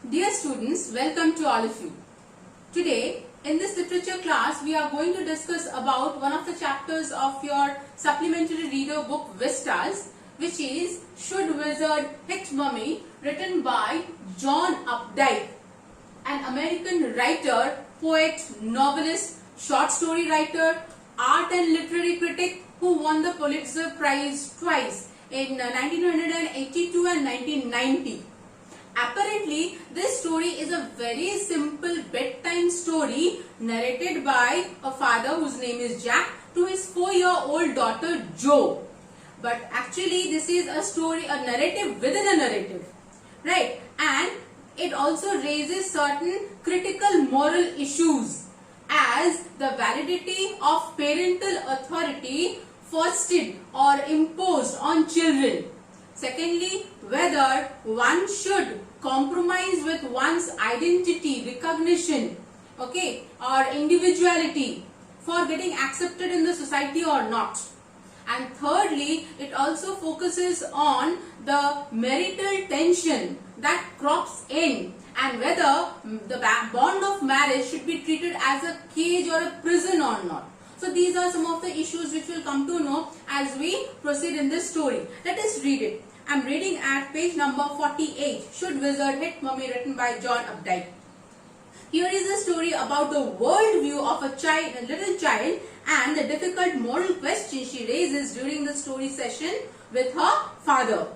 Dear students, welcome to all of you. Today, in this literature class, we are going to discuss about one of the chapters of your supplementary reader book Vistas, which is Should Wizard Hit Mummy, written by John Updike, an American writer, poet, novelist, short story writer, art and literary critic who won the Pulitzer Prize twice in 1982 and 1990. Apparently, this story is a very simple bedtime story narrated by a father whose name is Jack to his 4-year-old daughter Jo. But actually, this is a story, a narrative within a narrative, right? And it also raises certain critical moral issues as the validity of parental authority foisted or imposed on children. Secondly, whether one should compromise with one's identity, recognition, okay, or individuality for getting accepted in the society or not. And thirdly, it also focuses on the marital tension that crops in and whether the bond of marriage should be treated as a cage or a prison or not. So these are some of the issues which we'll come to know as we proceed in this story. Let us read it. I'm reading at page number 48, Should Wizard Hit Mummy, written by John Updike. Here is a story about the worldview of a little child and the difficult moral questions she raises during the story session with her father.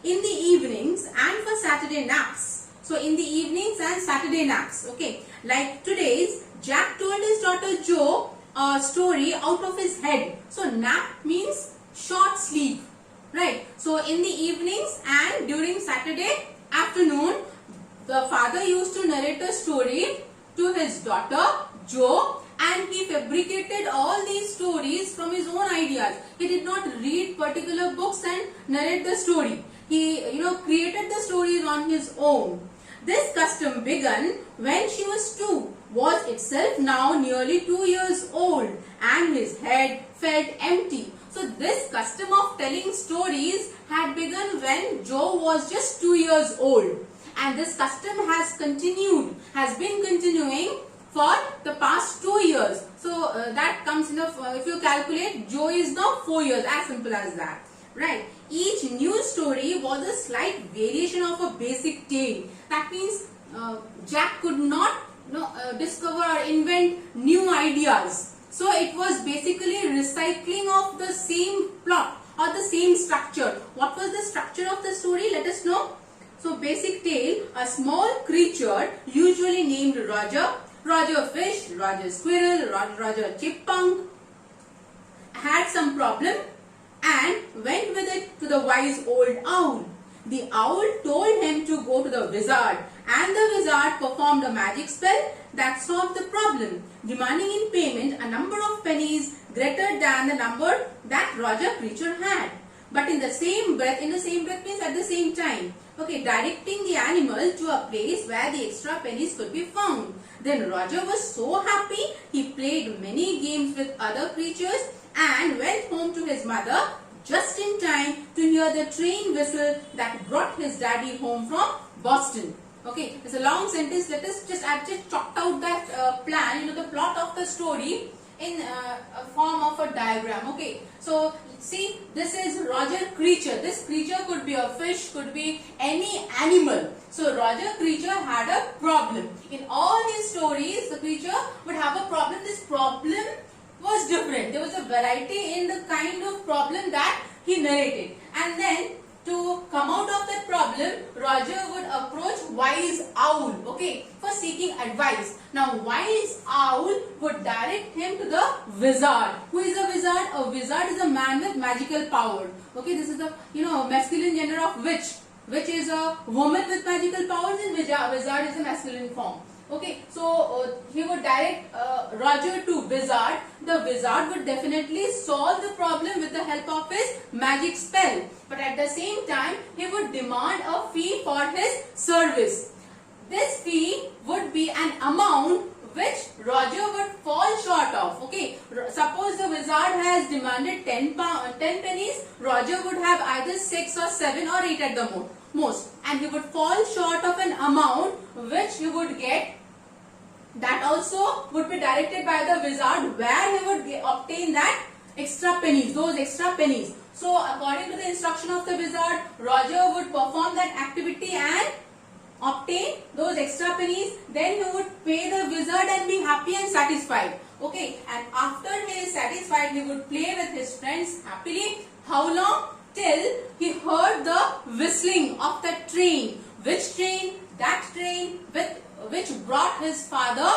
In the evenings and for Saturday naps. So in the evenings and Saturday naps, okay. Like today's, Jack told his daughter Jo a story out of his head. So nap means short sleep. Right. So in the evenings and during Saturday afternoon, the father used to narrate a story to his daughter Jo, and he fabricated all these stories from his own ideas. He did not read particular books and narrate the story. He, created the stories on his own. This custom began when she was 2, was itself now nearly 2 years old, and his head felt empty. So this custom of telling stories had begun when Jo was just 2 years old, and this custom has been continuing for the past 2 years. So that comes in if you calculate, Jo is now 4 years, as simple as that, right? Each new story was a slight variation of a basic tale. That means Jack could not discover or invent new ideas. So it was basically recycling of the same plot or the same structure. What was the structure of the story? Let us know. So basic tale, a small creature usually named Roger, Roger fish, Roger squirrel, Roger chipmunk, had some problem and went with it to the wise old owl. The owl told him to go to the wizard, and the wizard performed a magic spell that solved the problem, demanding in payment a number of pennies greater than the number that Roger creature had. But in the same breath means at the same time, okay, directing the animal to a place where the extra pennies could be found. Then Roger was so happy, he played many games with other creatures and went home to his mother just in time to hear the train whistle that brought his daddy home from Boston. Okay, it's a long sentence. Let us I've just chalked out that plan, the plot of the story in a form of a diagram. Okay, so see, this is Roger creature. This creature could be a fish, could be any animal. So Roger creature had a problem. In all his stories, the creature would have a problem. This problem was different. There was a variety in the kind of problem that he narrated. And then to come out of that problem, Roger would approach wise owl, okay, for seeking advice. Now wise owl would direct him to the wizard. Who is a wizard? A wizard is a man with magical power. Okay, this is the masculine gender of witch. Witch is a woman with magical powers, and wizard is a masculine form. Okay, so he would direct Roger to wizard. The wizard would definitely solve the problem with the help of his magic spell. But at the same time, he would demand a fee for his service. This fee would be an amount which Roger would fall short of. Okay, suppose the wizard has demanded 10 pennies, Roger would have either 6 or 7 or 8 at the most, and he would fall short of an amount which he would get. That also would be directed by the wizard, where he would obtain that extra pennies, those extra pennies. So according to the instruction of the wizard, Roger would perform that activity and obtain those extra pennies. Then he would pay the wizard and be happy and satisfied. Okay, and after he is satisfied, he would play with his friends happily. How long? Till he heard the whistling of the train. Which train? That train which brought his father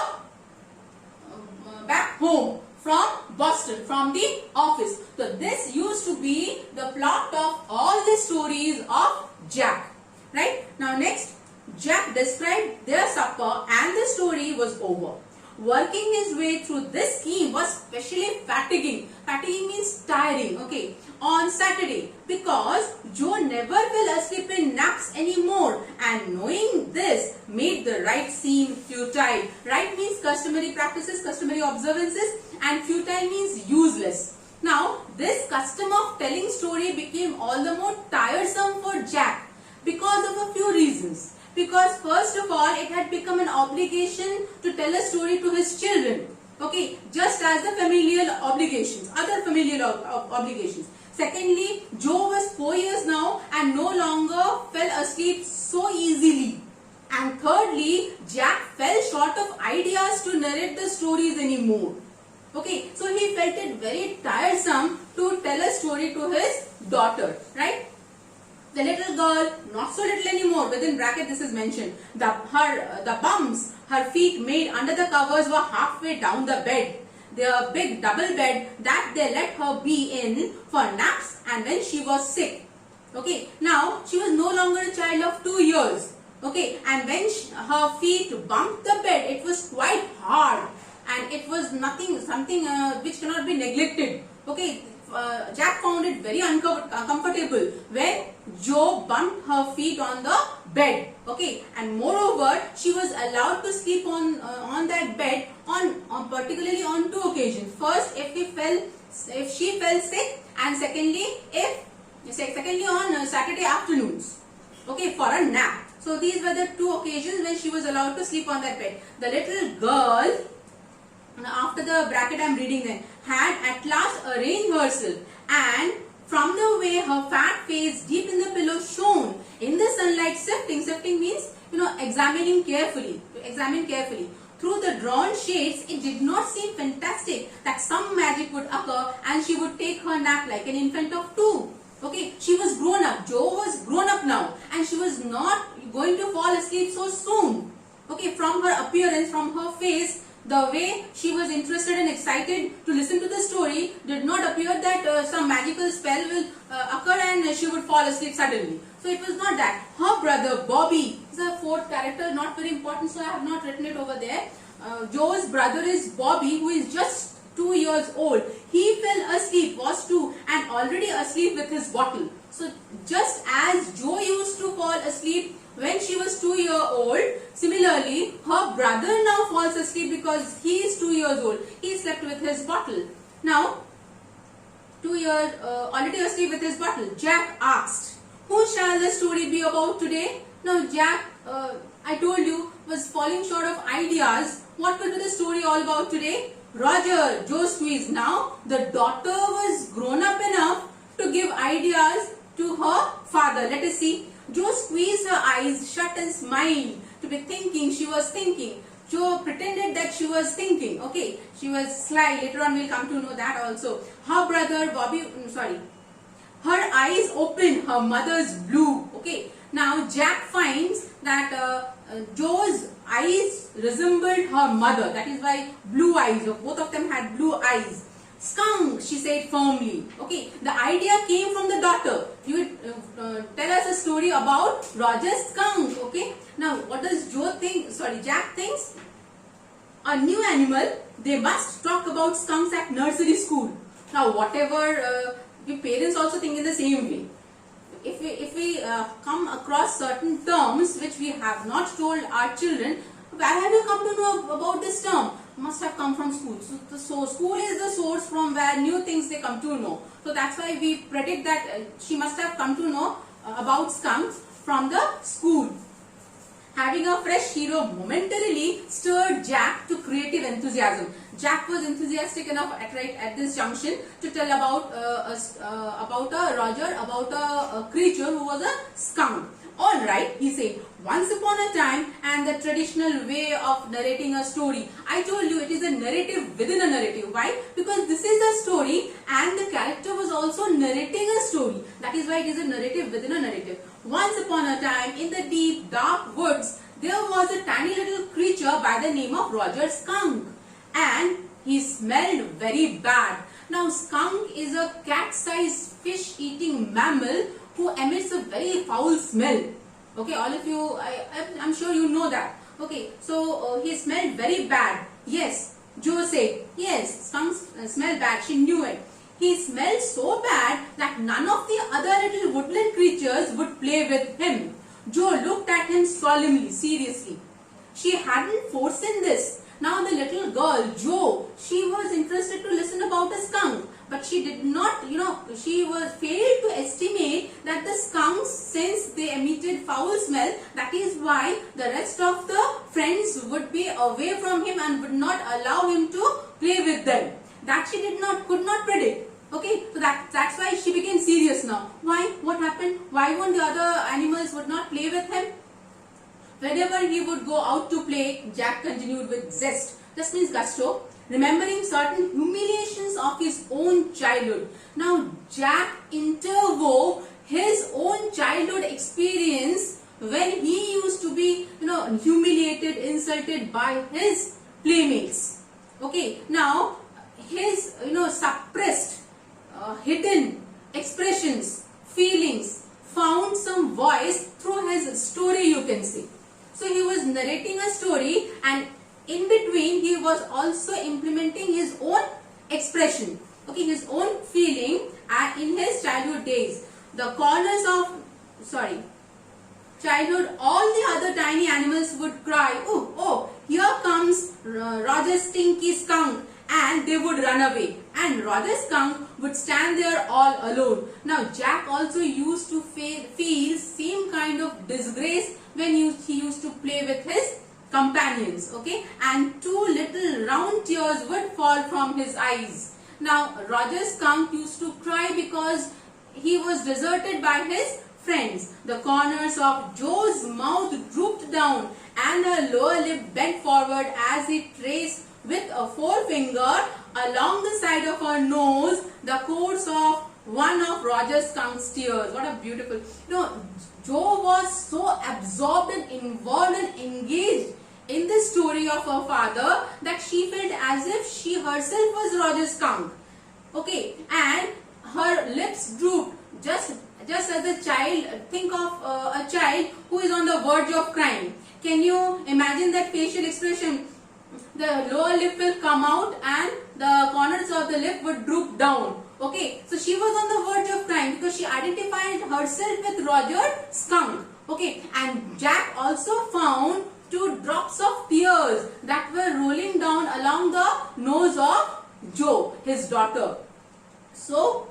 back home from Boston, from the office. So this used to be the plot of all the stories of Jack. Right? Now next, Jack described their supper and the story was over. Working his way through this scheme was especially fatiguing. Fatiguing means tiring, okay, on Saturday, because Joe never fell asleep in naps anymore, and knowing this made the rite seem futile. Rite means customary practices, customary observances, and futile means useless. Now, this custom of telling story became all the more tiresome for Jack because of a few reasons. Because first of all, it had become an obligation to tell a story to his children. Okay, just as the familial obligations, other familial obligations. Secondly, Joe was 4 years now and no longer fell asleep so easily. And thirdly, Jack fell short of ideas to narrate the stories anymore. Okay, so he felt it very tiresome to tell a story to his daughter, right? The little girl, not so little anymore, within bracket this is mentioned. The bumps her feet made under the covers were halfway down the bed. The big double bed that they let her be in for naps and when she was sick. Okay, now she was no longer a child of 2 years. Okay, and when her feet bumped the bed, it was quite hard and it was something which cannot be neglected. Okay, Jack found it very uncomfortable when Joe bumped her feet on the bed. Okay, and moreover, she was allowed to sleep on that bed particularly on 2 occasions. First, if she fell sick, and secondly on Saturday afternoons. Okay, for a nap. So these were the 2 occasions when she was allowed to sleep on that bed. The little girl, after the bracket I am reading then, had at last arranged herself, and from the way her fat face deep in the pillow shone in the sunlight sifting. Sifting means, examining carefully, to examine carefully. Through the drawn shades, it did not seem fantastic that some magic would occur and she would take her nap like an infant of 2. Okay, she was grown up. Joe was grown up now and she was not going to fall asleep so soon. Okay, from her appearance, from her face, the way she was interested and excited to listen to the story, did not appear that some magical spell will occur and she would fall asleep suddenly. So it was not that. Her brother Bobby is a 4th character, not very important, so I have not written it over there. Joe's brother is Bobby, who is just 2 years old. He fell asleep, was 2, and already asleep with his bottle. So just as Joe used to fall asleep when she was 2 years old, similarly, her brother now falls asleep because he is 2 years old. He slept with his bottle. Now, 2 years already asleep with his bottle. Jack asked, "Who shall the story be about today?" Now, Jack, I told you, was falling short of ideas. What will be the story all about today? Roger, Joe squeezed. Now, the daughter was grown up enough to give ideas to her father. Let us see. Joe squeezed her eyes shut and smiled. To be thinking, she was thinking. Joe pretended that she was thinking. Okay, she was sly. Later on, we'll come to know that also. Her brother Bobby, her eyes opened. Her mother's blue. Okay, now Jack finds that Joe's eyes resembled her mother. That is why blue eyes. Both of them had blue eyes. Skunk, she said firmly. Okay, the idea came from the daughter. You would tell us a story about Roger's skunk. Okay, now what does Jack thinks? A new animal. They must talk about skunks at nursery school. Now, whatever, the parents also think in the same way. If we come across certain terms which we have not told our children, where have you come to know about this term? Must have come from school. So school is the source from where new things they come to know. So that's why we predict that she must have come to know about skunks from the school. Having a fresh hero momentarily stirred Jack to creative enthusiasm. Jack was enthusiastic enough at this junction to tell about a creature who was a skunk. All right, he said, once upon a time, and the traditional way of narrating a story. I told you it is a narrative within a narrative. Why? Because this is a story and the character was also narrating a story. That is why it is a narrative within a narrative. Once upon a time, in the deep, dark woods, there was a tiny little creature by the name of Roger Skunk. And he smelled very bad. Now, skunk is a cat-sized fish-eating mammal who emits a very foul smell. Okay, all of you, I'm sure you know that. Okay, so he smelled very bad. Yes, Joe said, yes, skunks smell bad. She knew it. He smelled so bad that none of the other little woodland creatures would play with him. Joe looked at him solemnly, seriously. She hadn't foreseen this. Now the little girl, Jo, she was interested to listen about a skunk. But she did not, she was failed to estimate that the skunks, since they emitted foul smell, that is why the rest of the friends would be away from him and would not allow him to play with them. That she could not predict. Okay, so that's why she became serious now. Why? What happened? Why won't the other animals would not play with him? Whenever he would go out to play, Jack continued with zest. This means gusto, remembering certain humiliations of his own childhood. Now, Jack interwove his own childhood experience when he used to be, humiliated, insulted by his playmates. Okay, now his, suppressed, hidden expressions, feelings found some voice through his story, you can say. So he was narrating a story, and in between he was also implementing his own expression, okay, his own feeling in his childhood days. The corners of childhood, all the other tiny animals would cry, oh, here comes Roger Stinky Skunk, and they would run away, and Roger Skunk would stand there all alone. Now Jack also used to feel same kind of disgrace when he used to play with his companions, okay, and two little round tears would fall from his eyes. Now Roger Skunk used to cry because he was deserted by his friends. The corners of Joe's mouth drooped down and her lower lip bent forward as he traced with a forefinger along the side of her nose the course of one of Roger Skunk's tears. What a beautiful, Joe was so absorbed and involved and engaged in the story of her father that she felt as if she herself was Roger Skunk. Okay, and her lips drooped just as a child. Think of a child who is on the verge of crying. Can you imagine that facial expression? The lower lip will come out and the corners of the lip would droop down. Okay, so she was on the verge of crying because she identified herself with Roger Skunk. Okay, and Jack also found two drops of tears that were rolling down along the nose of Jo, his daughter. So,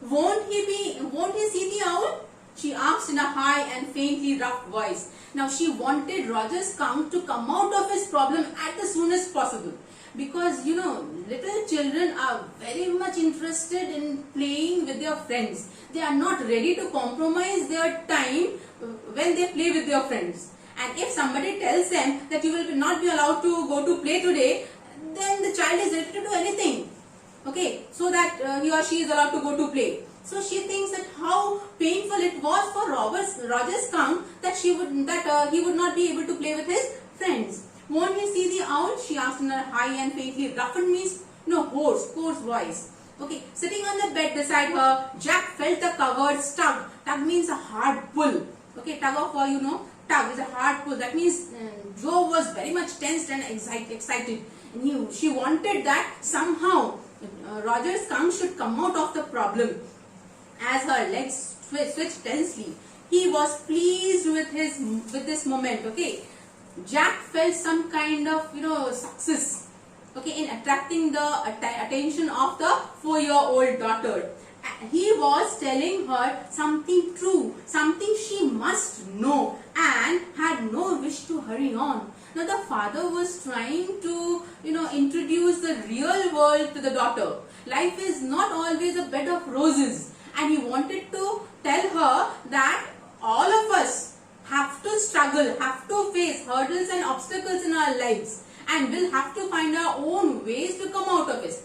won't he see the owl? She asked in a high and faintly rough voice. Now she wanted Roger Skunk to come out of his problem at the soonest possible. Because little children are very much interested in playing with their friends. They are not ready to compromise their time when they play with their friends. And if somebody tells them that you will not be allowed to go to play today, then the child is ready to do anything. Okay, so that he or she is allowed to go to play. So she thinks that how painful it was for Roger Skunk that he would not be able to play with his friends. Won't he see the owl? She asked in a high and faintly roughened means hoarse voice. Okay, sitting on the bed beside her, Jack felt the covers tug. Tug means a hard pull. Okay, tug of war, tug is a hard pull. That means Joe was very much tensed and excited. And she wanted that somehow Roger Skunk should come out of the problem. As her legs switched tensely, he was pleased with this moment. Okay, Jack felt some kind of success. Okay, in attracting the attention of the 4-year-old daughter. he was telling her something true, something she must know, and had no wish to hurry on. Now the father was trying to, introduce the real world to the daughter. Life is not always a bed of roses, and he wanted to tell her that all of us have to struggle, have to face hurdles and obstacles in our lives, and we'll have to find our own ways to come out of it.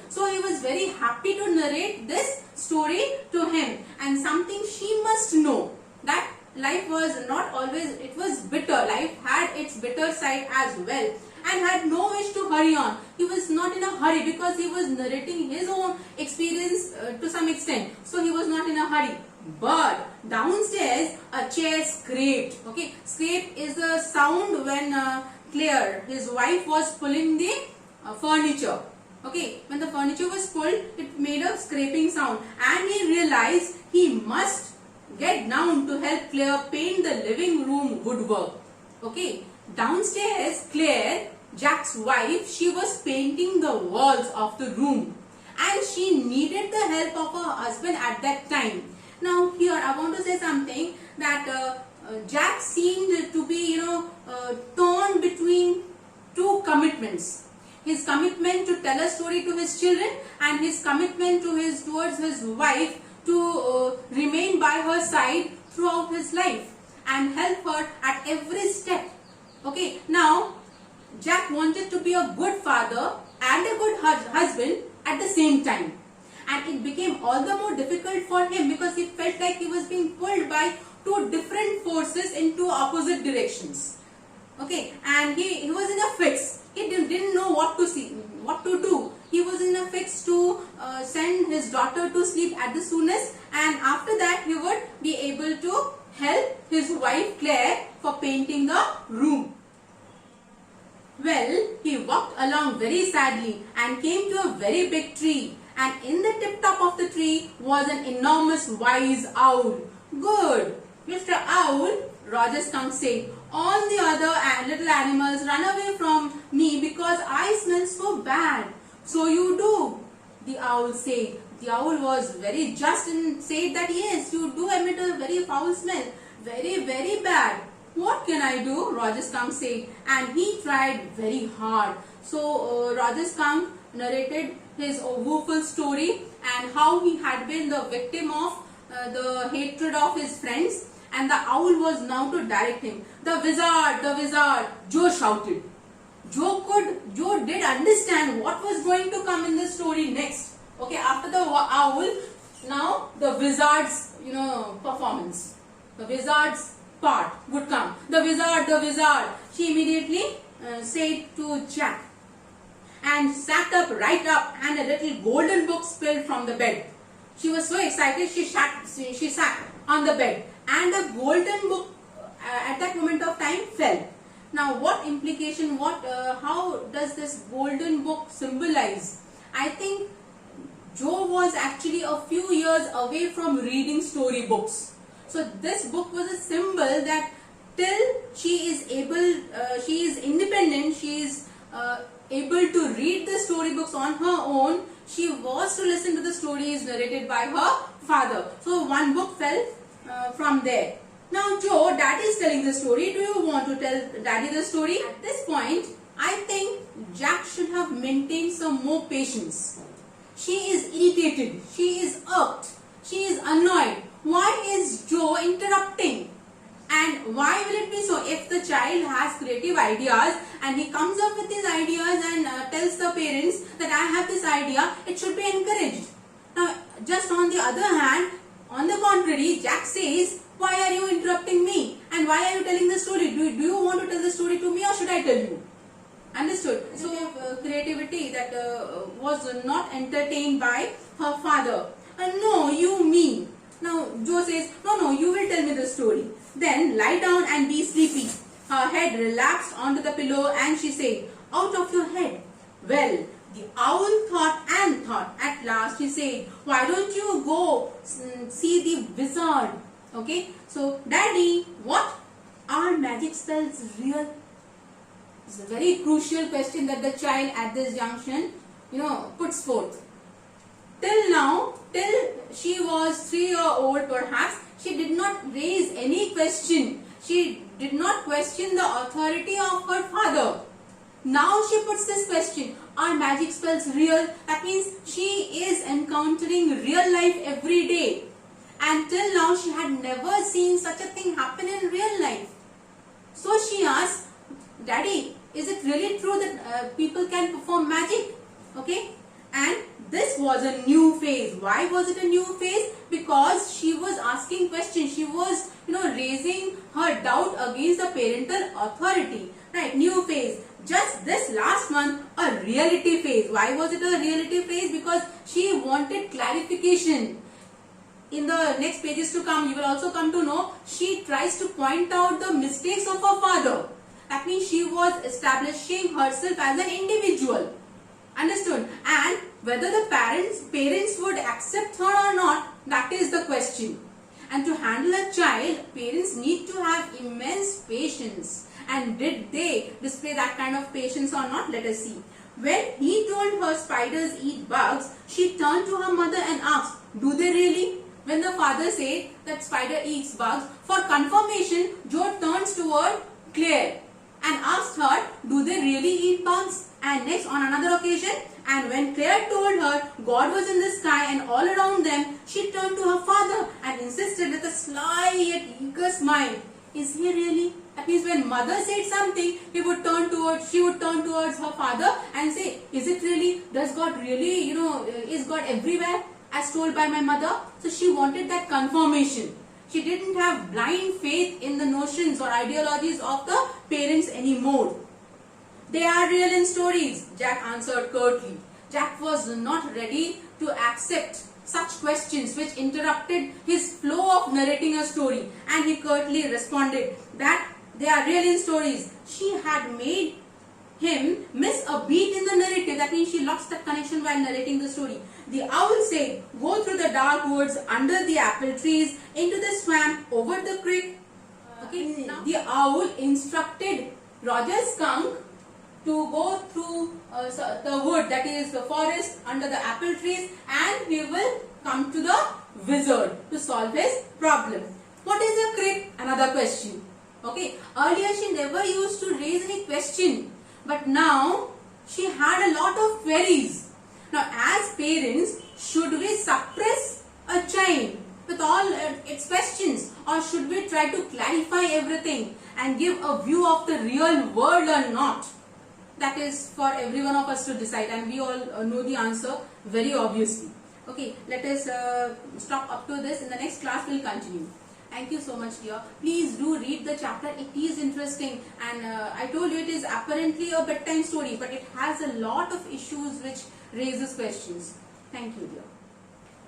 So he was very happy to narrate this story to him, and something she must know, that life was not always, it was bitter. Life had its bitter side as well, and had no wish to hurry on. He was not in a hurry because he was narrating his own experience to some extent. So he was not in a hurry. But downstairs a chair scraped. Okay, scrape is the sound when Claire, his wife, was pulling the furniture. Okay, when the furniture was pulled, it made a scraping sound, and he realized he must get down to help Claire paint the living room woodwork. Okay, downstairs, Claire, Jack's wife, she was painting the walls of the room, and she needed the help of her husband at that time. Now here I want to say something, that Jack seemed to be, torn between two commitments. His commitment to tell a story to his children, and his commitment towards his wife to remain by her side throughout his life and help her at every step. Okay, now Jack wanted to be a good father and a good husband at the same time, and it became all the more difficult for him because he felt like he was being pulled by two different forces into opposite directions. Okay, and he was in a fix. He didn't know what to do. He was in a fix to send his daughter to sleep at the soonest, and after that he would be able to help his wife Claire for painting the room. Well, he walked along very sadly and came to a very big tree, and in the tip top of the tree was an enormous wise owl. "Good, Mr. Owl," Roger Skunk said, "all the other little animals run away from me because I smell so bad." "So you do," the owl said. The owl was very just and said that yes, you do emit a very foul smell, very, very bad. "What can I do?" Roger Skunk said, and he tried very hard. So Roger Skunk narrated his woeful story and how he had been the victim of the hatred of his friends, and the owl was now to direct him. The wizard," Joe shouted. Joe did understand what was going to come in the story next. Okay, after the owl, now the wizard's performance, the wizard's part would come. The wizard," she immediately said to Jack, and sat up right up, and a little golden book spilled from the bed. She was so excited, she sat on the bed, and the golden book at that moment of time fell. Now what implication, how does this golden book symbolize? I think Joe was actually a few years away from reading storybooks. So this book was a symbol that till she is independent, she is able to read the storybooks on her own, she was to listen to the stories narrated by her father. So one book fell from there. Now Joe, Daddy is telling the story. Do you want to tell Daddy the story? At this point, I think Jack should have maintained some more patience. She is irritated. She is irked. She is annoyed. Why is Joe interrupting? And why will it be so? If the child has creative ideas and he comes up with his ideas and tells the parents that I have this idea, it should be encouraged. Now, just on the other hand, on the contrary, Jack says, "Why are you interrupting me? And why are you telling the story? Do you want to tell the story to me, or should I tell you?" Understood? So, creativity that was not entertained by her father. "No, you mean." Now, Joe says, No, you will tell me the story. Then lie down and be sleepy." Her head relaxed onto the pillow, and she said, "Out of your head." Well, the owl thought and thought. At last he said, "Why don't you go see the wizard?" Okay, so Daddy, what are magic spells real? It's a very crucial question that the child at this junction, puts forth. till she was 3-year-old perhaps, she did not raise any question. She did not question the authority of her father. Now she puts this question, are magic spells real? That means she is encountering real life every day. And till now she had never seen such a thing happen in real life. So she asked, Daddy, is it really true that people can perform magic? Okay. And this was a new phase. Why was it a new phase? Because she was asking questions. She was, raising her doubt against the parental authority. Right, new phase. Just this last month, a reality phase. Why was it a reality phase? Because she wanted clarification. In the next pages to come, you will also come to know, she tries to point out the mistakes of her father. That means she was establishing herself as an individual. Understood? And whether the parents would accept her or not, that is the question. And to handle a child, parents need to have immense patience. And did they display that kind of patience or not? Let us see. When he told her spiders eat bugs, she turned to her mother and asked, do they really? When the father said that spider eats bugs, for confirmation, Joe turns toward Claire and asked her, do they really eat bugs? And next, on another occasion, and when Claire told her God was in the sky and all around them, she turned to her father and insisted with a sly yet eager smile, is he really? That means when mother said something, she would turn towards her father and say, is it really? Does God really, is God everywhere as told by my mother? So she wanted that confirmation. She didn't have blind faith in the notions or ideologies of the parents anymore. They are real in stories, Jack answered curtly. Jack was not ready to accept such questions which interrupted his flow of narrating a story, and he curtly responded that they are real in stories. She had made him miss a beat in the narrative. That means she lost that connection while narrating the story. The owl said, go through the dark woods, under the apple trees, into the swamp, over the creek. Okay. The owl instructed Roger Skunk to go through the wood, that is the forest, under the apple trees, and he will come to the wizard to solve his problem. What is a creek? Another question. Okay. Earlier she never used to raise any question, but now she had a lot of queries. Now, as parents, should we suppress a child with all its questions, or should we try to clarify everything and give a view of the real world or not? That is for every one of us to decide, and we all know the answer very obviously. Okay, let us stop up to this. In the next class, we will continue. Thank you so much, dear. Please do read the chapter. It is interesting, and I told you it is apparently a bedtime story, but it has a lot of issues which raises questions. Thank you, dear.